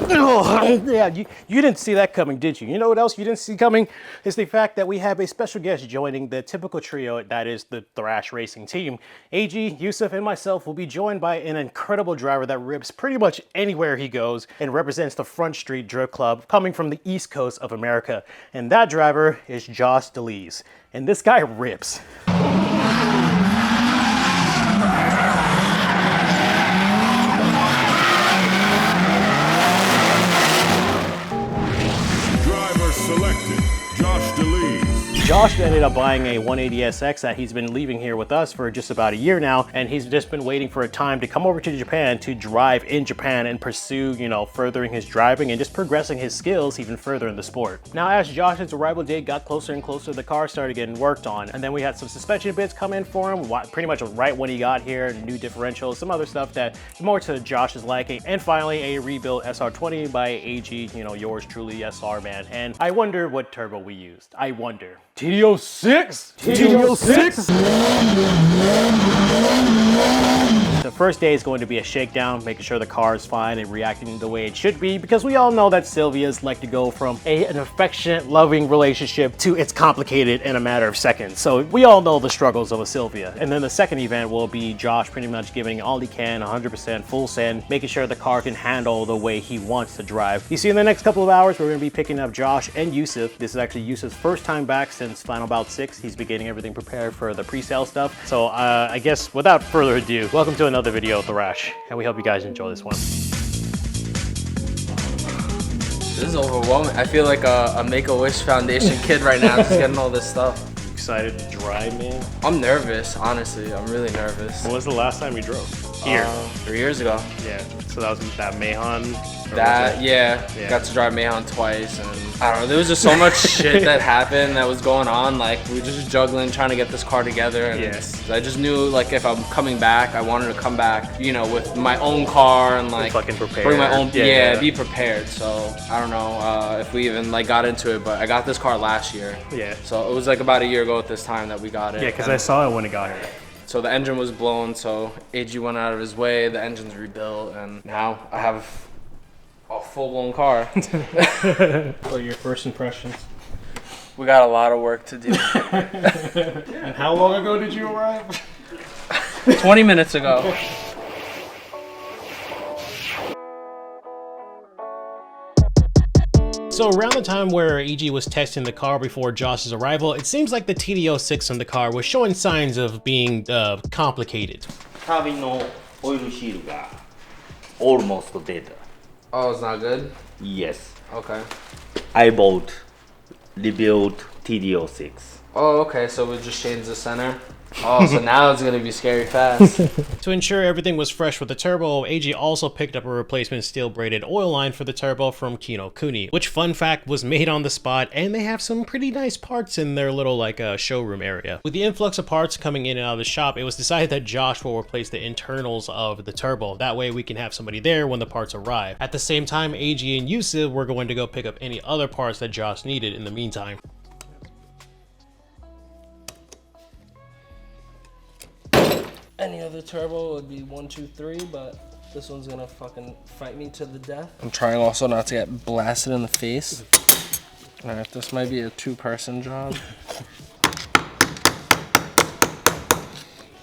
Yeah, you didn't see that coming, did you? You know what else you didn't see coming? Is the fact that we have a special guest joining the typical trio that is the Thrash Racing team. AG, Yusuf, and myself will be joined by an incredible driver that rips pretty much anywhere he goes and represents the Front Street Drift Club coming from the East Coast of America. And that driver is Josh Deliz. And this guy rips. Selected, Josh Deliz. Josh ended up buying a 180SX that he's been leaving here with us for just about a year now, and he's just been waiting for a time to come over to Japan to drive in Japan and pursue, furthering his driving and just progressing his skills even further in the sport. Now, as Josh's arrival date got closer and closer, the car started getting worked on, and then we had some suspension bits come in for him pretty much right when he got here, new differentials, some other stuff that more to Josh's liking, and finally a rebuilt SR20 by AG, yours truly, SR man. And I wonder what turbo we used. I wonder. TD06? TD06? The first day is going to be a shakedown, making sure the car is fine and reacting the way it should be, because we all know that Sylvias like to go from an affectionate, loving relationship to it's complicated in a matter of seconds. So we all know the struggles of a Sylvia. And then the second event will be Josh pretty much giving all he can, 100% full send, making sure the car can handle the way he wants to drive. You see, in the next couple of hours, we're going to be picking up Josh and Yusuf. This is actually Yusuf's first time back since Final Bout 6. He's been getting everything prepared for the pre-sale stuff. So I guess without further ado, welcome to another video of Thrash, and we hope you guys enjoy this one. This is overwhelming. I feel like a Make-A-Wish Foundation kid right now, just getting all this stuff. You excited to drive, man? I'm nervous, honestly. I'm really nervous. When was the last time we drove? Here. 3 years ago. Yeah, so that was that Meihan? Yeah, got to drive Meihan twice, and I don't know, there was just so much shit that happened that was going on. Like, we were just juggling, trying to get this car together, and I just knew, like, if I'm coming back, I wanted to come back, with my own car and, like, fucking prepared. Bring my own, be prepared. So, I don't know if we even, like, got into it, but I got this car last year. Yeah. So, it was, like, about a year ago at this time that we got it. Yeah, because I saw it when it got here. So the engine was blown, so AG went out of his way, the engine's rebuilt, and now I have a full-blown car. What are your first impressions? We got a lot of work to do. And how long ago did you arrive? 20 minutes ago. So around the time where EG was testing the car before Josh's arrival, it seems like the TD06 in the car was showing signs of being complicated. Almost dead. Oh, it's not good? Yes. Okay. I bought rebuilt TD06. Oh, okay, so we just changed the center? Oh, so now it's gonna be scary fast. To ensure everything was fresh with the turbo, AG also picked up a replacement steel braided oil line for the turbo from Kino Kuni, which, fun fact, was made on the spot, and they have some pretty nice parts in their little showroom area. With the influx of parts coming in and out of the shop, it was decided that Josh will replace the internals of the turbo. That way we can have somebody there when the parts arrive. At the same time, AG and Yusuf were going to go pick up any other parts that Josh needed in the meantime. Any other turbo would be 1, 2, 3, but this one's gonna fucking fight me to the death. I'm trying also not to get blasted in the face. Alright, this might be a two-person job.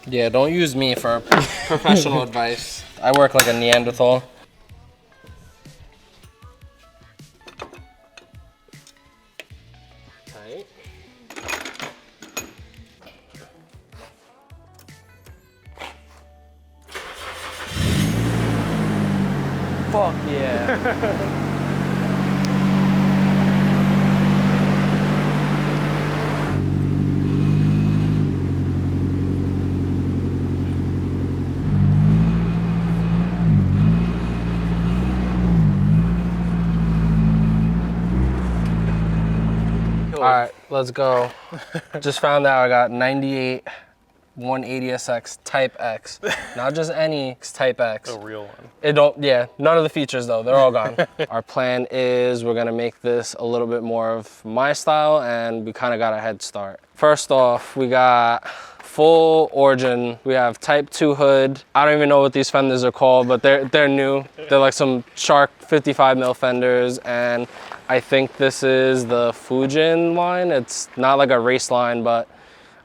Yeah, don't use me for professional advice. I work like a Neanderthal. Tight. Fuck yeah. All right, let's go. Just found out I got 98 180SX Type X. Not just any, it's Type X. A real one. None of the features though, they're all gone. Our plan is we're gonna make this a little bit more of my style, and we kind of got a head start. First off, we got full Origin. We have Type 2 hood. I don't even know what these fenders are called, but they're new. They're like some Shark 55 mil fenders, and I think this is the Fujin line. It's not like a race line, but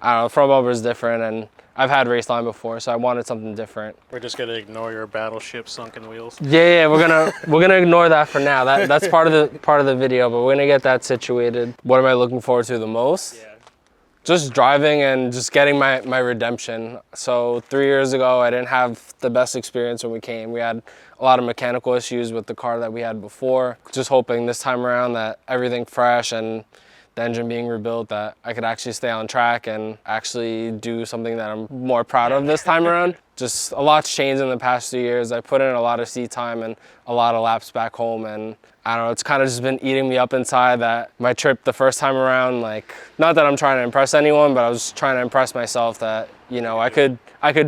I don't know, front bumper is different, and I've had race line before, so I wanted something different. We're just gonna ignore your battleship sunken wheels. Yeah, we're gonna ignore that for now. That's part of the video, but we're gonna get that situated. What am I looking forward to the most? Yeah. Just driving and just getting my redemption. So 3 years ago, I didn't have the best experience when we came. We had a lot of mechanical issues with the car that we had before. Just hoping this time around that everything fresh and the engine being rebuilt, that I could actually stay on track and actually do something that I'm more proud of this time around. Just a lot's changed in the past 2 years. I put in a lot of seat time and a lot of laps back home, and I don't know, it's kind of just been eating me up inside that my trip the first time around, like, not that I'm trying to impress anyone, but I was trying to impress myself that, you know, I could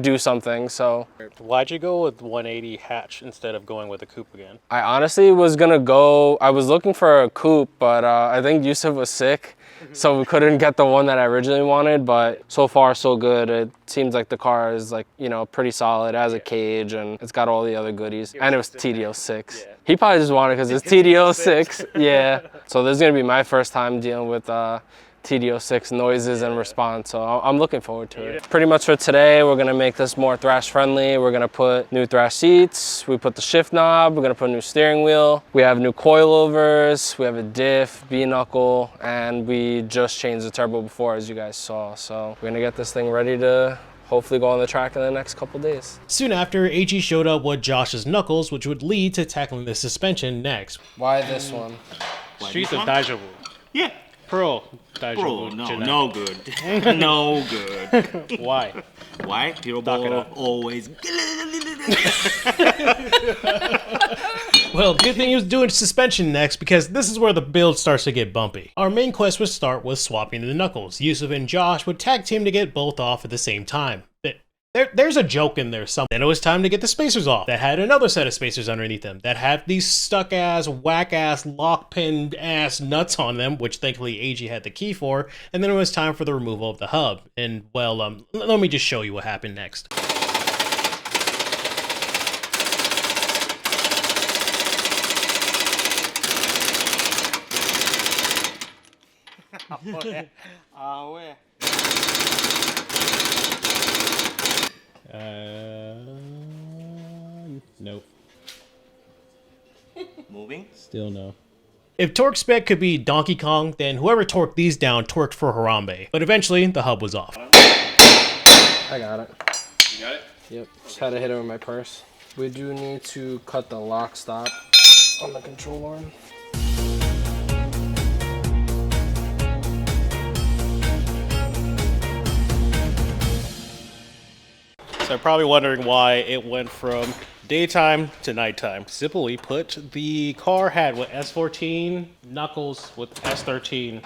do something, so. Why'd you go with 180 hatch instead of going with a coupe again? I honestly was gonna go, I was looking for a coupe, but I think Yusuf was sick, so we couldn't get the one that I originally wanted, but so far so good. It seems like the car is, like, you know, pretty solid. It has a cage and it's got all the other goodies, and it was TD06. Yeah. He probably just wanted it because it's TD06. Yeah. So this is gonna be my first time dealing with TD06 noises and response, so I'm looking forward to it. Pretty much for today, we're gonna make this more thrash friendly. We're gonna put new thrash seats, we put the shift knob, we're gonna put a new steering wheel, we have new coilovers, we have a diff, B-knuckle, and we just changed the turbo before, as you guys saw. So we're gonna get this thing ready to hopefully go on the track in the next couple days. Soon after, AG showed up with Josh's knuckles, which would lead to tackling the suspension next. Why this one? Streets of Daijoubu. Yeah. Pro Daijoubu. No good. No good. Why? Why? Turbo always. Well, good thing he was doing suspension next, because this is where the build starts to get bumpy. Our main quest would start with swapping the knuckles. Yusuf and Josh would tag team to get both off at the same time. There's a joke in there somewhere. Then it was time to get the spacers off. That had another set of spacers underneath them that had these stuck-ass, whack-ass, lock-pinned-ass nuts on them, which thankfully AG had the key for. And then it was time for the removal of the hub. And, well, let me just show you what happened next. Nope. Moving? Still no. If torque spec could be Donkey Kong, then whoever torqued these down torqued for Harambe. But eventually, the hub was off. I got it. You got it? Yep, just had to hit it with my purse. We do need to cut the lock stop on the control arm. So you're probably wondering why it went from daytime to nighttime. Simply put, the car had what, S14 knuckles with S13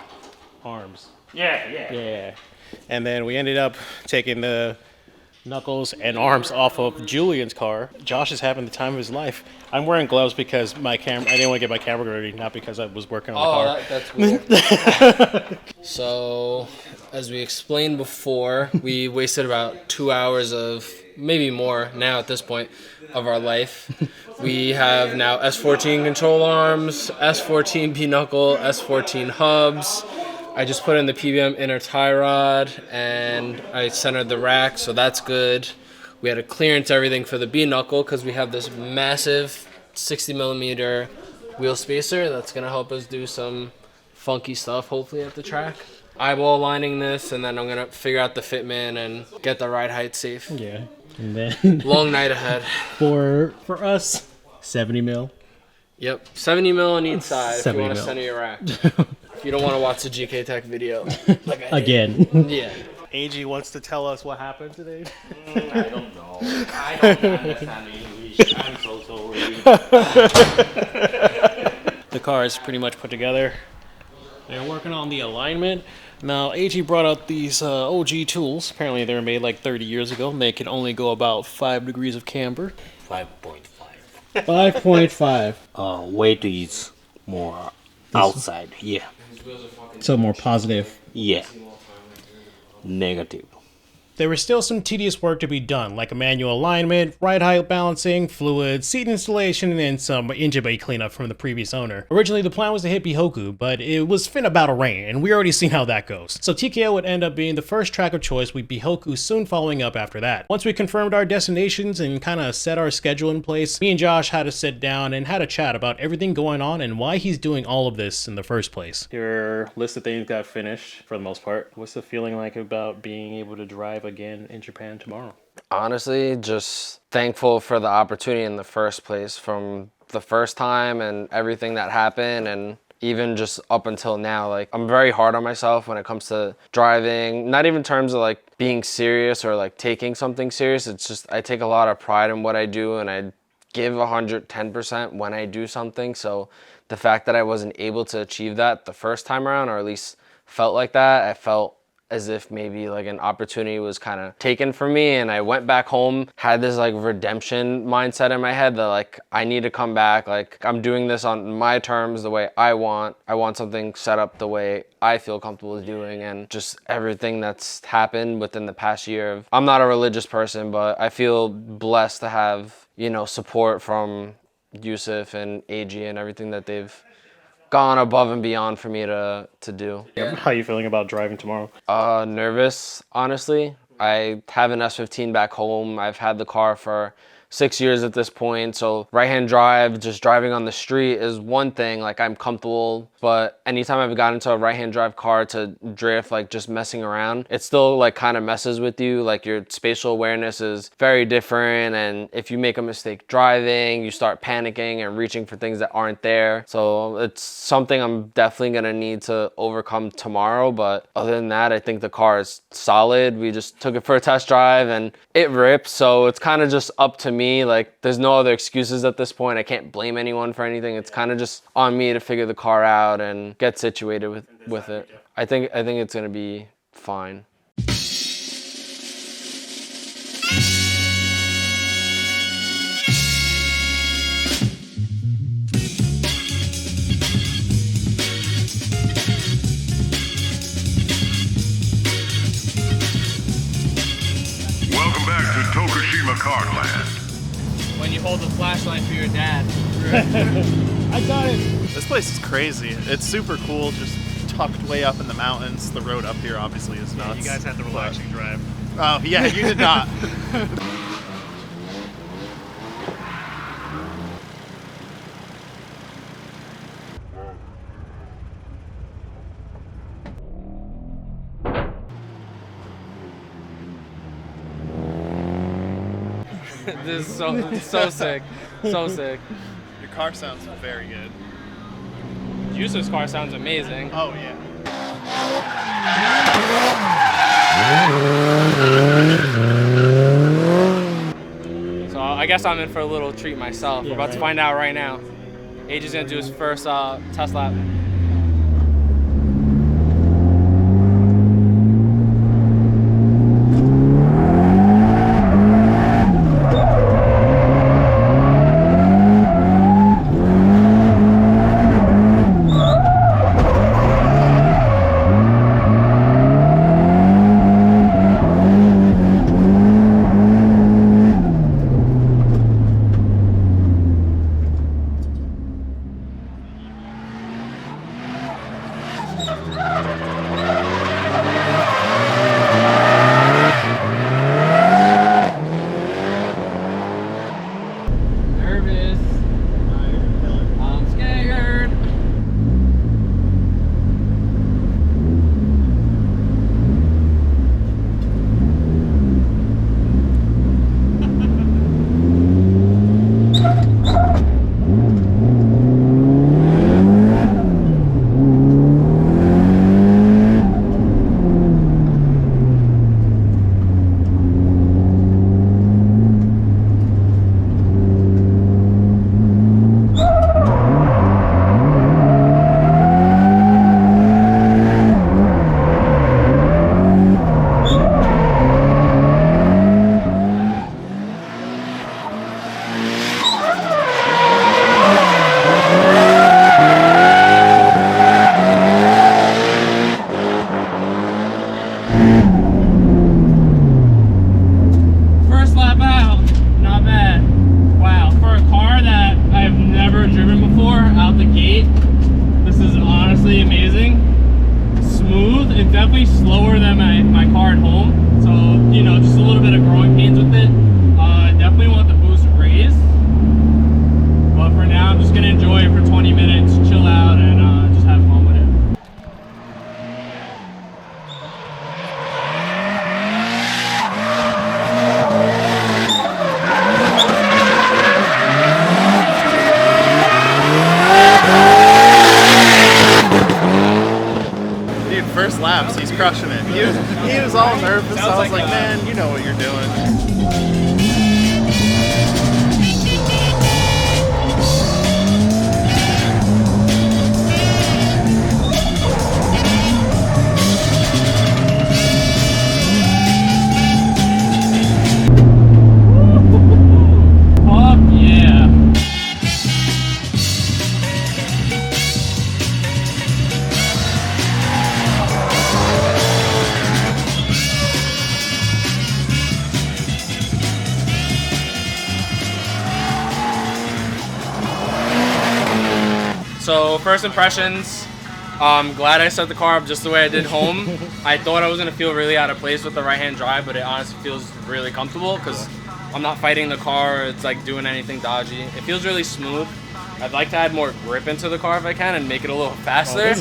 arms. Yeah. And then we ended up taking the knuckles and arms off of Julian's car. Josh is having the time of his life. I'm wearing gloves because I didn't want to get my camera ready, not because I was working on the car. That's cool. So, as we explained before, we wasted about 2 hours of, maybe more now at this point, of our life. We have now S14 control arms, S14 P-knuckle, S14 hubs. I just put in the PBM inner tie rod and I centered the rack, so that's good. We had to clearance everything for the B-knuckle because we have this massive 60mm wheel spacer that's going to help us do some funky stuff, hopefully, at the track. Eyeball lining this, and then I'm going to figure out the fitment and get the ride height safe. Yeah. And then long night ahead. For us, 70 mil. Yep, 70 mil on each side if you want to mil. center your rack. If you don't want to watch the GK Tech video. Like I Again. did. Yeah. AG wants to tell us what happened today. I don't know. I don't understand English. I'm so sorry. The car is pretty much put together. They're working on the alignment. Now, AG brought out these OG tools. Apparently, they were made like 30 years ago, and they can only go about 5 degrees of camber. 5.5. 5.5. Weight is more outside. Yeah. So more positive. Yeah. Negative. There was still some tedious work to be done, like a manual alignment, ride height balancing, fluids, seat installation, and some engine bay cleanup from the previous owner. Originally, the plan was to hit Bihoku, but it was finna battle rain, and we already seen how that goes. So TKO would end up being the first track of choice, with Bihoku soon following up after that. Once we confirmed our destinations and kind of set our schedule in place, me and Josh had to sit down and had a chat about everything going on and why he's doing all of this in the first place. Your list of things got finished for the most part. What's the feeling like about being able to drive again in Japan tomorrow? Honestly, just thankful for the opportunity in the first place, from the first time and everything that happened, and even just up until now. Like, I'm very hard on myself when it comes to driving, not even in terms of like being serious or like taking something serious. It's just I take a lot of pride in what I do, and I give 110% when I do something. So the fact that I wasn't able to achieve that the first time around, or at least felt like that, I felt as if maybe like an opportunity was kind of taken from me, and I went back home, had this like redemption mindset in my head that like I need to come back, like I'm doing this on my terms, the way I want something set up the way I feel comfortable doing. And just everything that's happened within the past year I'm not a religious person, but I feel blessed to have, you know, support from Yusuf and AG and everything that they've gone above and beyond for me to do. How are you feeling about driving tomorrow? Nervous, honestly. I have an S15 back home. I've had the car for 6 years at this point, so right-hand drive, just driving on the street is one thing, like I'm comfortable, but anytime I've gotten into a right-hand drive car to drift, like just messing around, it still like kind of messes with you. Like your spatial awareness is very different, and if you make a mistake driving, you start panicking and reaching for things that aren't there. So it's something I'm definitely gonna need to overcome tomorrow, but other than that, I think the car is solid. We just took it for a test drive and it ripped, so it's kind of just up to me. Like, there's no other excuses at this point. I can't blame anyone for anything. It's kind of just on me to figure the car out and get situated with it. I think it's gonna be fine. Welcome back to Tokushima Kartland. When you hold the flashlight for your dad. I got it! This place is crazy. It's super cool, just tucked way up in the mountains. The road up here obviously is nuts. You guys had the relaxing drive. Oh, yeah, you did not. This is so sick. So sick. Your car sounds very good. Yusuf's car sounds amazing. Oh, yeah. So I guess I'm in for a little treat myself. Yeah, We're about to find out right now. AJ's gonna do his first test lap. laps. He's crushing it. He was all nervous. I was like, man, you know what you're doing. Fuck yeah. So first impressions, I'm glad I set the car up just the way I did home. I thought I was gonna feel really out of place with the right-hand drive, but it honestly feels really comfortable because I'm not fighting the car. It's like doing anything dodgy. It feels really smooth. I'd like to add more grip into the car if I can and make it a little faster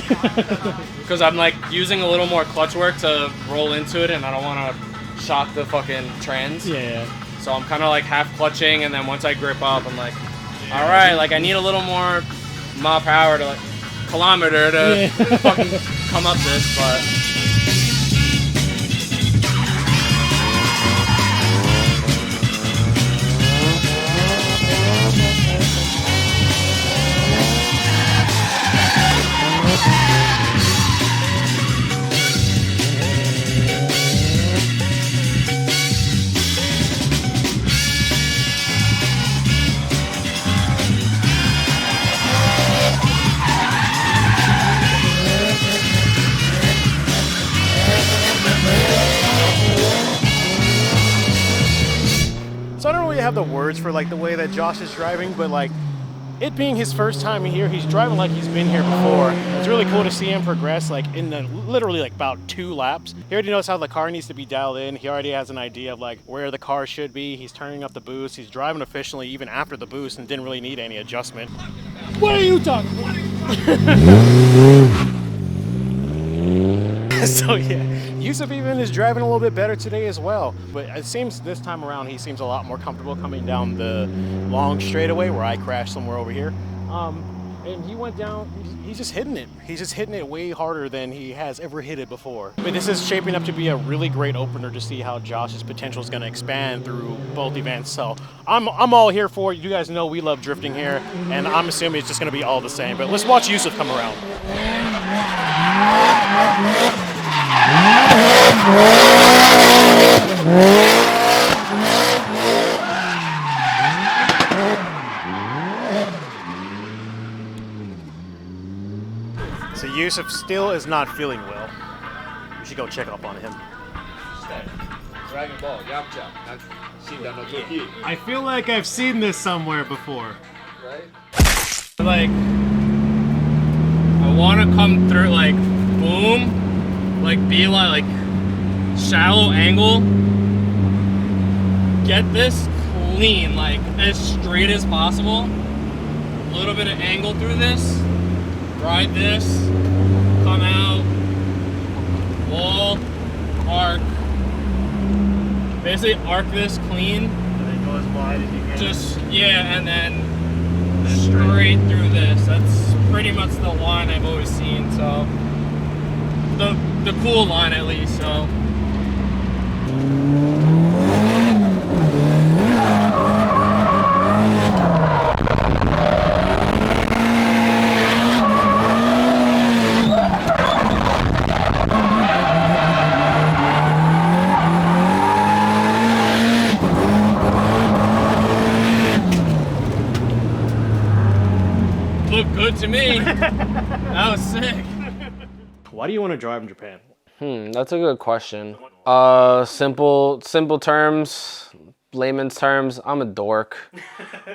because I'm like using a little more clutch work to roll into it and I don't want to shock the fucking trans. Yeah. So I'm kind of like half clutching and then once I grip up, I'm like, all right, like I need a little more mile per hour to like kilometer to fucking come up this, but So I don't really have the words for like the way that Josh is driving, but like it being his first time here, he's driving like he's been here before. It's really cool to see him progress like in the literally like about 2 laps. He already knows how the car needs to be dialed in. He already has an idea of like where the car should be. He's turning up the boost. He's driving efficiently even after the boost and didn't really need any adjustment. What are you talking about? So yeah, Yusuf even is driving a little bit better today as well. But it seems this time around he seems a lot more comfortable coming down the long straightaway where I crashed somewhere over here. And he went down, he's just hitting it. He's just hitting it way harder than he has ever hit it before. But this is shaping up to be a really great opener to see how Josh's potential is going to expand through both events. So I'm all here for it. You guys know we love drifting here, and I'm assuming it's just going to be all the same. But let's watch Yusuf come around. So Yusuf still is not feeling well. We should go check up on him. Dragon Ball, Yamcha, Shakedown no Toki. I feel like I've seen this somewhere before. Right? Like, I want to come through like boom, like beeline, like shallow angle. Get this clean, like as straight as possible. A little bit of angle through this. Ride this, come out, wall, arc. Basically arc this clean. And then go as wide as you can. Just, yeah, and then straight through this. That's pretty much the line I've always seen, so. The cool line at least, so. Looked good to me. That was sick. Why do you want to drive in Japan? That's a good question. Simple terms, layman's terms, I'm a dork.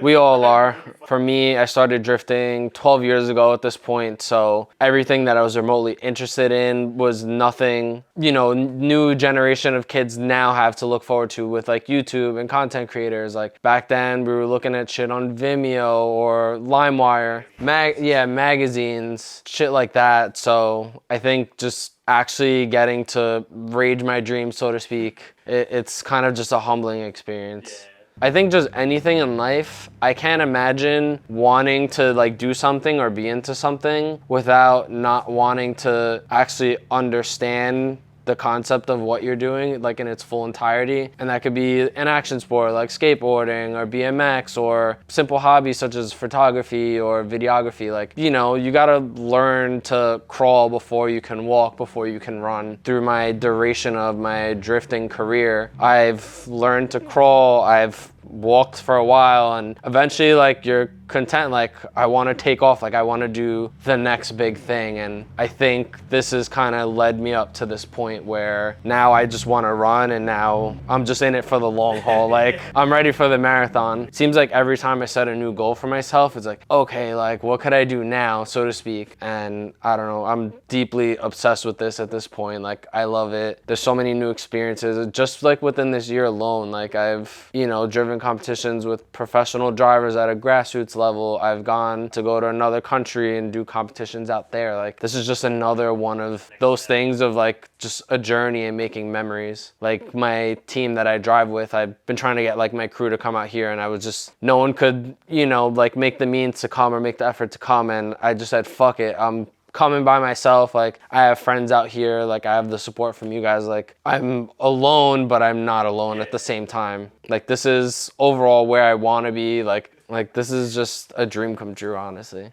We all are. For me, I started drifting 12 years ago at this point, so everything that I was remotely interested in was nothing, you know, new generation of kids now have to look forward to with like YouTube and content creators. Like back then we were looking at shit on Vimeo or LimeWire, magazines, shit like that. So I think just actually getting to rage my dreams, so to speak, it's kind of just a humbling experience. I think just anything in life, I can't imagine wanting to like do something or be into something without not wanting to actually understand the concept of what you're doing like in its full entirety. And that could be an action sport like skateboarding or BMX or simple hobbies such as photography or videography. Like, you know, you gotta learn to crawl before you can walk, before you can run. Through my duration of my drifting career, I've learned to crawl, I've walked for a while, and eventually like you're content, like I want to take off, like I want to do the next big thing. And I think this has kind of led me up to this point where now I just want to run, and now I'm just in it for the long haul. Like I'm ready for the marathon. Seems like every time I set a new goal for myself, it's like, okay, like what could I do now, so to speak. And I don't know, I'm deeply obsessed with this at this point. Like I love it. There's so many new experiences just like within this year alone. Like I've, you know, driven competitions with professional drivers at a grassroots level. I've gone to go to another country and do competitions out there. Like this is just another one of those things of like just a journey and making memories. Like my team that I drive with, I've been trying to get like my crew to come out here, and I was just, no one could, you know, like make the means to come or make the effort to come, and I just said, fuck it, I'm coming by myself. Like I have friends out here, like I have the support from you guys. Like I'm alone, but I'm not alone at the same time. Like this is overall where I want to be. Like this is just a dream come true, honestly.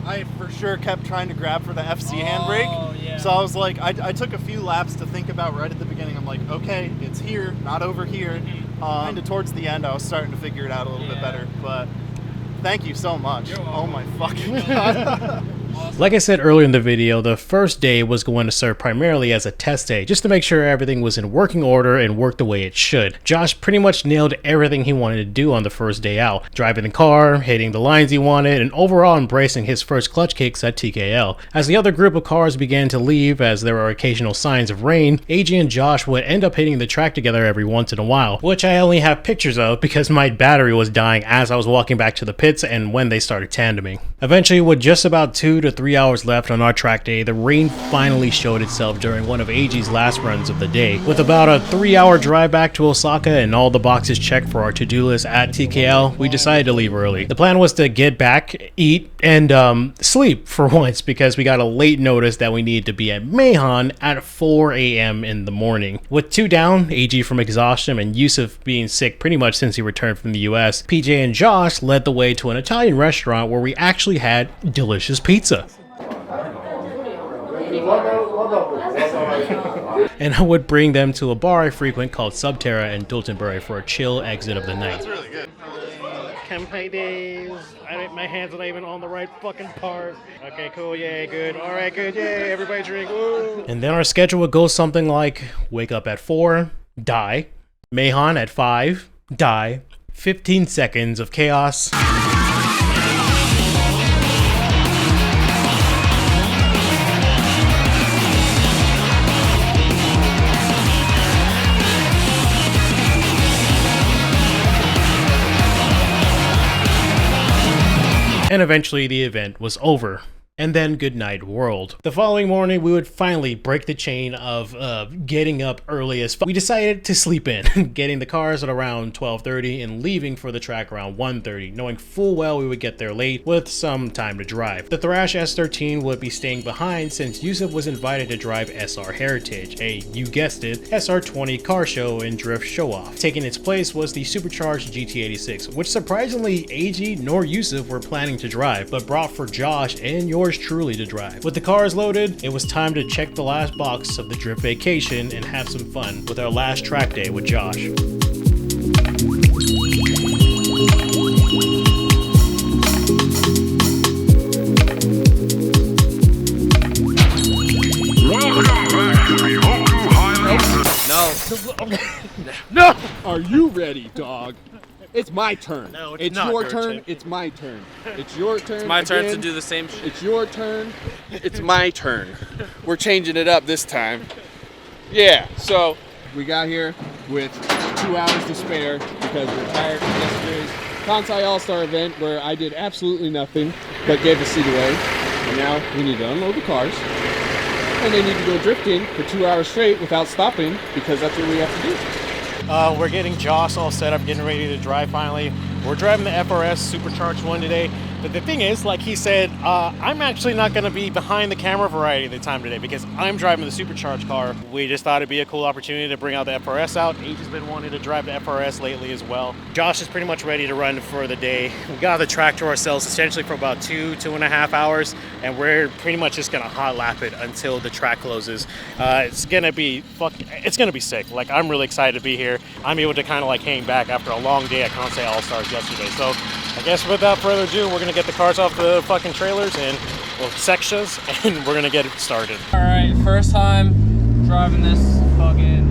I for sure kept trying to grab for the FC handbrake. Yeah. So I was like, I took a few laps to think about right at the beginning. I'm like, okay, it's here, not over here. And towards the end, I was starting to figure it out a little bit better. But thank you so much. Oh my fucking God. Like I said earlier in the video, the first day was going to serve primarily as a test day, just to make sure everything was in working order and worked the way it should. Josh pretty much nailed everything he wanted to do on the first day out, driving the car, hitting the lines he wanted, and overall embracing his first clutch kicks at TKL. As the other group of cars began to leave, as there were occasional signs of rain, AG and Josh would end up hitting the track together every once in a while, which I only have pictures of because my battery was dying as I was walking back to the pits and when they started tandeming. Eventually, with just about 2 to 3 hours left on our track day, the rain finally showed itself during one of AG's last runs of the day. With about a 3-hour drive back to Osaka and all the boxes checked for our to-do list at TKL, we decided to leave early. The plan was to get back, eat, and sleep for once because we got a late notice that we needed to be at Meihan at 4 a.m. in the morning. With 2 down, AG from exhaustion and Yusuf being sick pretty much since he returned from the US, PJ and Josh led the way to an Italian restaurant where we actually had delicious pizza. And I would bring them to a bar I frequent called Subterra in Doultonbury for a chill exit of the night. That's really good. Campaign days. My hands are not even on the right fucking part. Okay, cool, yay, good. All right, good, yay, everybody drink, woo. And then our schedule would go something like wake up at 4, die. Meihan at 5, die. 15 seconds of chaos. And eventually the event was over. And then good night world. The following morning, we would finally break the chain of getting up early as fuck. We decided to sleep in, getting the cars at around 12:30 and leaving for the track around 1:30, knowing full well we would get there late with some time to drive. The Thrash S13 would be staying behind since Yusuf was invited to drive SR Heritage, a, you guessed it, SR20 car show and drift show-off. Taking its place was the supercharged GT86, which surprisingly AG nor Yusuf were planning to drive, but brought for Josh and yours truly to drive. With the cars loaded, it was time to check the last box of the drift vacation and have some fun with our last track day with Josh. Welcome back to Bihoku Highlands. No. No! Are you ready, dog? It's my turn. No, it's not your your turn. turn. It's my turn. It's your turn. It's my turn to again. do the same shit. It's your turn. It's my turn. We're changing it up this time. Yeah, so we got here with 2 hours to spare because we're tired from yesterday's Kansai All-Star event where I did absolutely nothing but gave a seat away. And now we need to unload the cars. And they need to go drifting for 2 hours straight without stopping because that's what we have to do. We're getting Josh all set up, getting ready to drive finally. We're driving the FRS Supercharged one today. But the thing is, like he said, I'm actually not going to be behind the camera variety of the time today because I'm driving the Supercharged car. We just thought it'd be a cool opportunity to bring out the FRS out. H has been wanting to drive the FRS lately as well. Josh is pretty much ready to run for the day. We got the track to ourselves essentially for about 2.5 hours, and we're pretty much just going to hot lap it until the track closes. It's going to be sick. Like, I'm really excited to be here. I'm able to kind of like hang back after a long day at Kansai All-Stars yesterday. So I guess without further ado, we're gonna get the cars off the fucking trailers and sections, and we're gonna get it started. All right, first time driving this fucking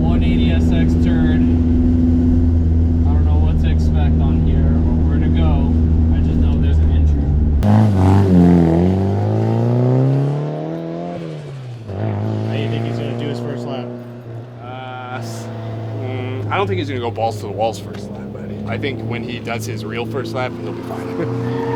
180SX turd. I don't know what to expect on here or where to go. I just know there's an intro. How do you think he's gonna do his first lap? I don't think he's gonna go balls to the walls first lap, but I think when he does his real first lap, he'll be fine.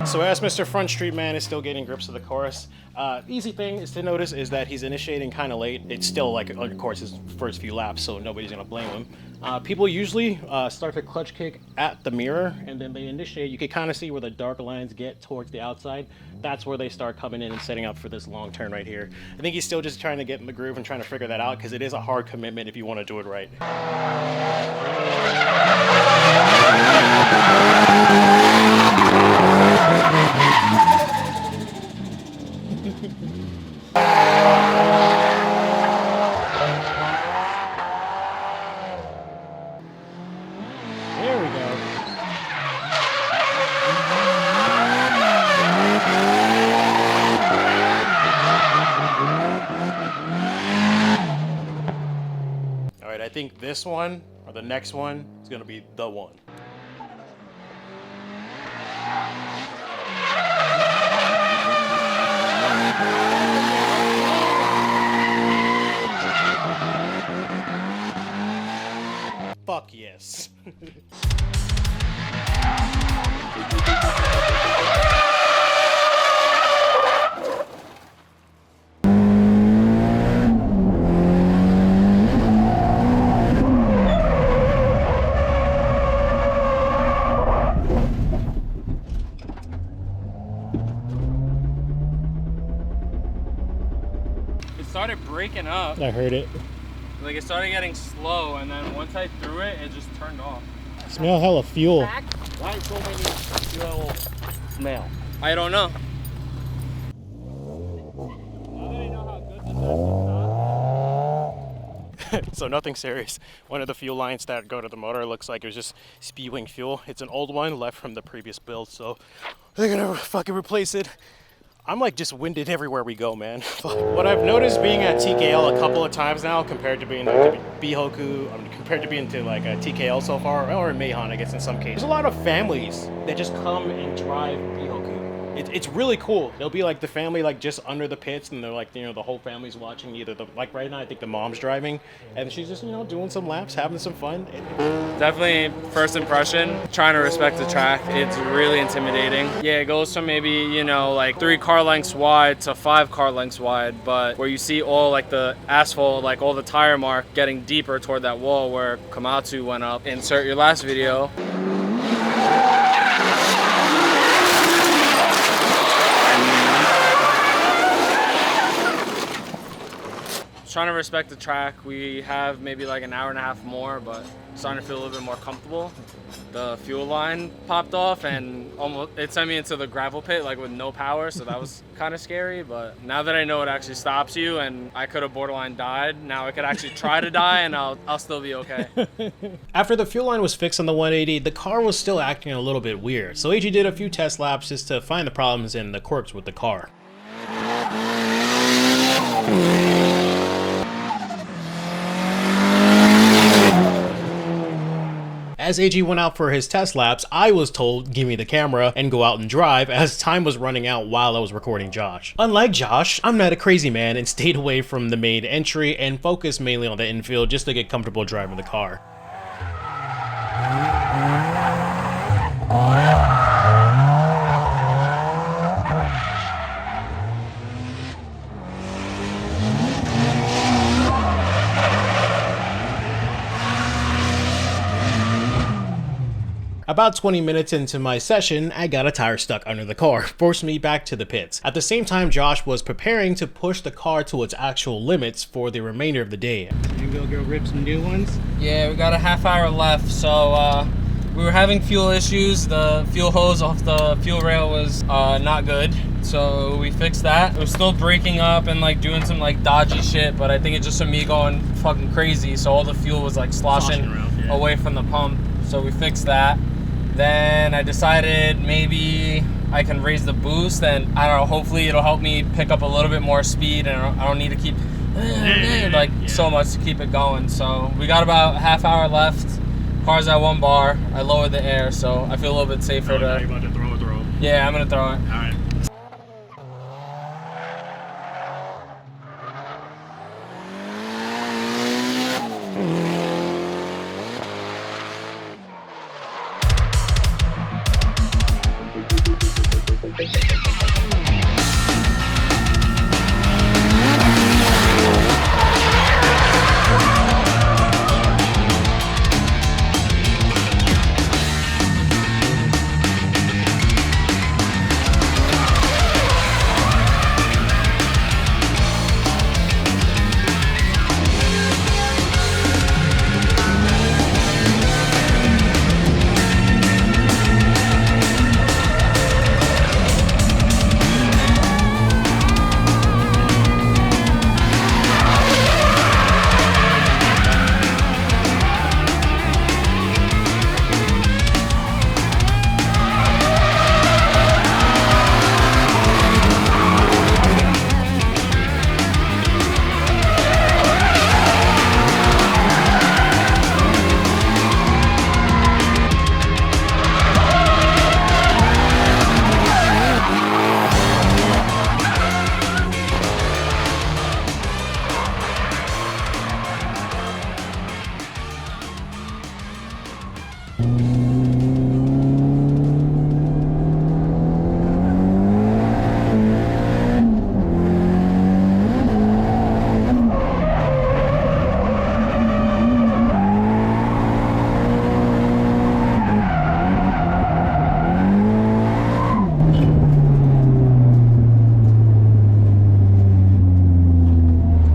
So as Mr. Front Street Man is still getting grips of the course, easy thing is to notice is that he's initiating kind of late. It's still like, of course, his first few laps, so nobody's gonna blame him. People usually start to clutch kick at the mirror, and then they initiate. You can kind of see where the dark lines get towards the outside. That's where they start coming in and setting up for this long turn right here. I think he's still just trying to get in the groove and trying to figure that out because it is a hard commitment if you want to do it right. There we go. All right, I think this one or the next one is going to be the one. Fuck yes. It started breaking up. I heard it. Like it started getting slow, and then once I threw it, it just turned off. Smell hella fuel. Why so many fuel smell? I don't know. So nothing serious. One of the fuel lines that go to the motor looks like it was just spewing fuel. It's an old one left from the previous build, so they're gonna fucking replace it. I'm like just winded everywhere we go, man. What I've noticed being at TKL a couple of times now compared to being like to Bihoku, compared to being to like a TKL so far, or Meihan, I guess in some cases. There's a lot of families that just come and drive Bihoku. It's really cool. They'll be like the family like just under the pits, and they're like, you know, the whole family's watching. Either the, like right now I think the mom's driving and she's just, you know, doing some laps, having some fun. Definitely first impression, trying to respect the track. It's really intimidating. Yeah, it goes from maybe, you know, like 3 car lengths wide to 5 car lengths wide, but where you see all like the asphalt, like all the tire mark getting deeper toward that wall where Komatsu went up. Insert your last video. trying to respect the track. We have maybe like an hour and a half more, but starting to feel a little bit more comfortable. The fuel line popped off and it sent me into the gravel pit like with no power, so that was kind of scary. But now that I know it actually stops you, and I could have borderline died, now I could actually try to die and I'll still be okay. After the fuel line was fixed on the 180, the car was still acting a little bit weird, so AG did a few test laps just to find the problems and the quirks with the car. As AG went out for his test laps, I was told, give me the camera and go out and drive, as time was running out while I was recording Josh. Unlike Josh, I'm not a crazy man and stayed away from the main entry and focused mainly on the infield just to get comfortable driving the car. About 20 minutes into my session, I got a tire stuck under the car, forced me back to the pits. At the same time, Josh was preparing to push the car to its actual limits for the remainder of the day. You go rip some new ones? Yeah, we got a half hour left, so we were having fuel issues. The fuel hose off the fuel rail was not good, so we fixed that. It was still breaking up and like doing some like dodgy shit, but I think it's just from me going fucking crazy, so all the fuel was like sloshing around, away from the pump, so we fixed that. Then I decided maybe I can raise the boost, and I don't know, hopefully it'll help me pick up a little bit more speed, and I don't need to keep so much to keep it going. So we got about a half hour left. Car's at 1 bar. I lowered the air, so I feel a little bit safer. Now you're about to throw? Yeah, I'm gonna throw it. All right.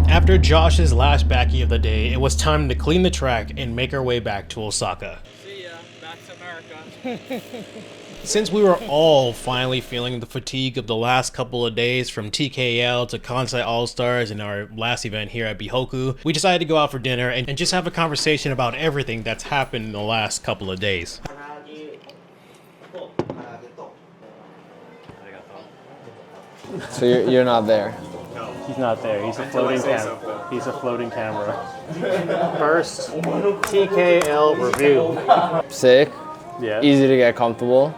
After Josh's last backy of the day, it was time to clean the track and make our way back to Osaka. See ya, back to America. Since we were all finally feeling the fatigue of the last couple of days from TKL to Kansai All-Stars and our last event here at Bihoku, we decided to go out for dinner and just have a conversation about everything that's happened in the last couple of days. So you're not there. He's not there. He's a floating camera. He's a floating camera. First TKL review. Sick. Yeah. Easy to get comfortable.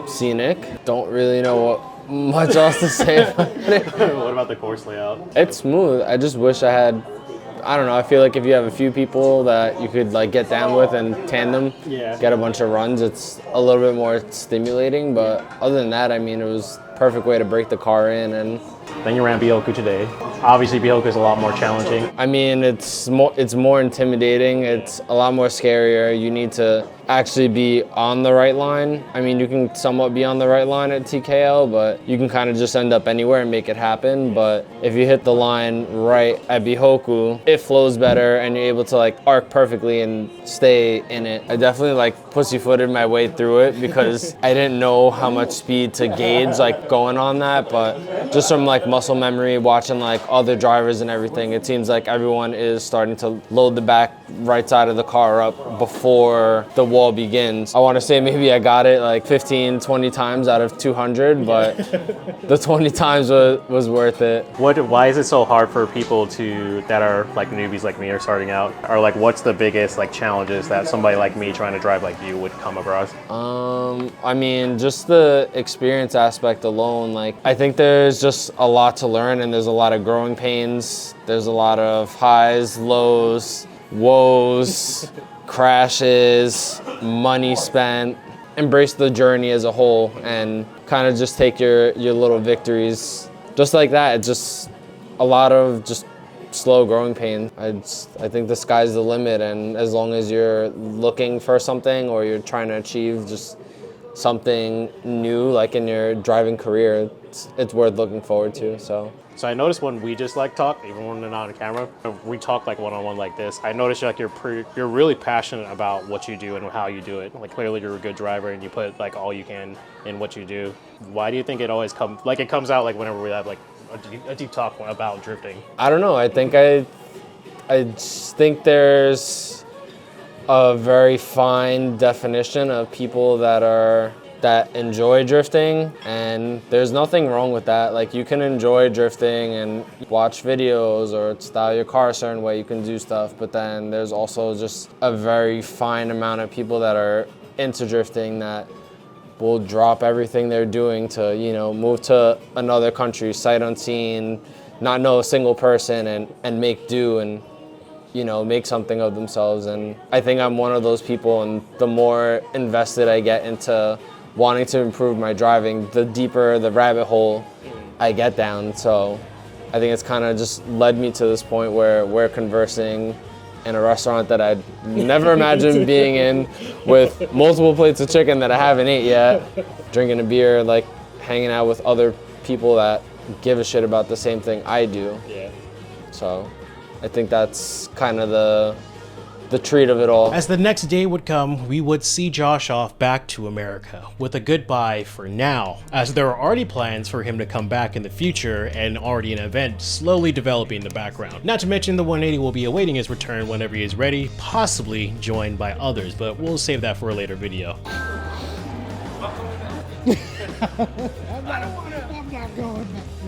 Scenic. Don't really know what much else to say about it. What about the course layout? It's smooth. I just wish I had, I don't know, I feel like if you have a few people that you could like get down with and tandem, get a bunch of runs, it's a little bit more stimulating. But other than that, I mean, it was a perfect way to break the car in. And then you ran Bihoku today. Obviously, Bihoku is a lot more challenging. I mean, it's more intimidating. It's a lot more scarier. You need to actually be on the right line. I mean, you can somewhat be on the right line at TKL, but you can kind of just end up anywhere and make it happen. But if you hit the line right at Bihoku, it flows better and you're able to like arc perfectly and stay in it. I definitely like pussyfooted my way through it because I didn't know how much speed to gauge like going on that, but just from like muscle memory, watching like other drivers and everything, it seems like everyone is starting to load the back right side of the car up before the wall begins. I want to say maybe I got it like 15, 20 times out of 200, but the 20 times was worth it. Why is it so hard for people that are like newbies like me or starting out? Or like what's the biggest like challenges that somebody like me trying to drive like you would come across? I mean, just the experience aspect alone, like I think there's just a lot to learn and there's a lot of growing pains. There's a lot of highs, lows, woes, crashes, money spent. Embrace the journey as a whole and kind of just take your little victories just like that. It's just a lot of just slow growing pain. I think the sky's the limit, and as long as you're looking for something or you're trying to achieve just something new like in your driving career, it's worth looking forward to. So I noticed when we just like talk, even when we're not on camera, we talk like one-on-one like this. I noticed like you're really passionate about what you do and how you do it. Like clearly you're a good driver and you put like all you can in what you do. Why do you think it always comes out like whenever we have like a deep talk about drifting? I don't know. I just think there's a very fine definition of people that enjoy drifting, and there's nothing wrong with that. Like you can enjoy drifting and watch videos or style your car a certain way, you can do stuff, but then there's also just a very fine amount of people that are into drifting that will drop everything they're doing to, you know, move to another country, sight unseen, not know a single person and make do and, you know, make something of themselves. And I think I'm one of those people, and the more invested I get into wanting to improve my driving, the deeper the rabbit hole I get down. So I think it's kind of just led me to this point where we're conversing in a restaurant that I'd never imagined being in, with multiple plates of chicken that I haven't ate yet, drinking a beer, like hanging out with other people that give a shit about the same thing I do. Yeah. So I think that's kind of the treat of it all. As the next day would come, we would see Josh off back to America with a goodbye for now, as there are already plans for him to come back in the future and already an event slowly developing in the background. Not to mention the 180 will be awaiting his return whenever he is ready, possibly joined by others, but we'll save that for a later video.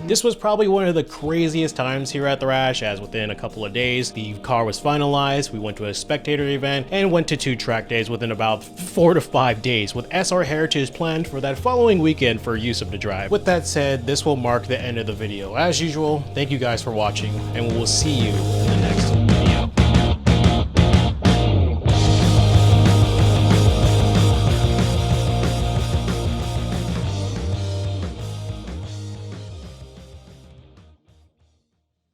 This was probably one of the craziest times here at Thrash, as within a couple of days, the car was finalized, we went to a spectator event, and went to 2 track days within about 4 to 5 days, with SR Heritage planned for that following weekend for Yusuf to drive. With that said, this will mark the end of the video. As usual, thank you guys for watching, and we will see you in the